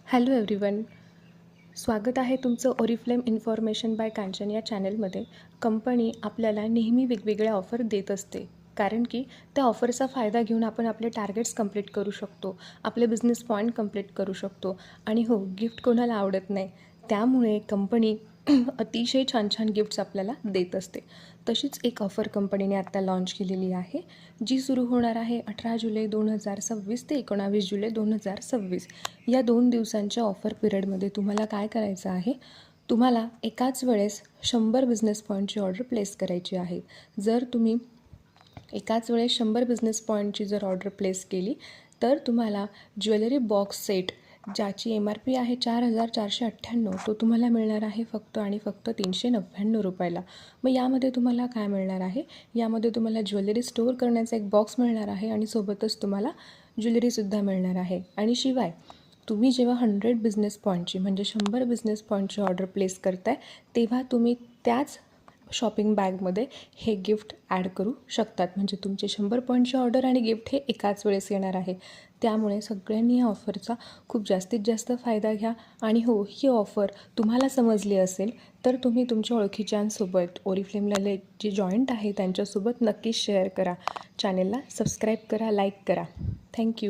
Hello everyone, स्वागत आहे तुमचं ओरिफ्लेम इन्फॉर्मेशन बाय कांचन या चॅनलमध्ये. कंपनी आपल्याला नेहमी वेगवेगळ्या ऑफर देत असते, कारण की त्या ऑफरचा फायदा घेऊन आपण आपले टार्गेट्स कंप्लीट करू शकतो, आपले बिझनेस पॉईंट कंप्लीट करू शकतो. आणि हो, गिफ्ट कोणाला आवडत नाही. त्यामुळे कंपनी अतिशय छान छान गिफ्ट्स आपल्याला देत असते. तशीच एक ऑफर कंपनीने आत्ता लॉन्च केलेली आहे, जी सुरू होणार आहे 18 जुलै 2026 ते 19 जुलै 2026. या 2 दिवसांच्या ऑफर पिरियडमध्ये तुम्हाला काय करायचं आहे, तुम्हाला एकाच वेळेस 100 बिझनेस पॉईंटची ऑर्डर प्लेस करायची आहे. जर तुम्ही एकाच वेळेस 100 बिझनेस पॉईंटची जर ऑर्डर प्लेस केली तर तुम्हाला ज्वेलरी बॉक्स सेट, ज्याची MRP आहे 4,498, तो तुम्हाला मिळणार आहे फक्त आणि फक्त 399 रुपयाला. मग यामध्ये तुम्हाला काय मिळणार आहे, यामध्ये तुम्हाला ज्वेलरी स्टोअर करण्याचा एक बॉक्स मिळणार आहे आणि सोबतच तुम्हाला ज्वेलरीसुद्धा मिळणार आहे. आणि शिवाय तुम्ही जेव्हा 100 बिझनेस पॉईंटची म्हणजे 100 बिझनेस पॉईंटची ऑर्डर प्लेस करताय, तेव्हा तुम्ही त्याच शॉपिंग बॅगमध्ये हे गिफ्ट ॲड करू शकतात. म्हणजे तुमचे 100 पॉईंटची ऑर्डर आणि गिफ्ट हे एकाच वेळेस येणार आहे. त्यामुळे सगळ्यांनी या ऑफरचा खूप जास्तीत जास्त फायदा घ्या. आणि हो, ही ऑफर तुम्हाला समजली असेल तर तुम्ही तुमच्या ओळखीच्यांसोबत, ओरिफ्लेमला जे जॉईंट आहे त्यांच्यासोबत नक्कीच शेअर करा. चॅनेलला सबस्क्राईब करा, लाईक करा. थँक्यू.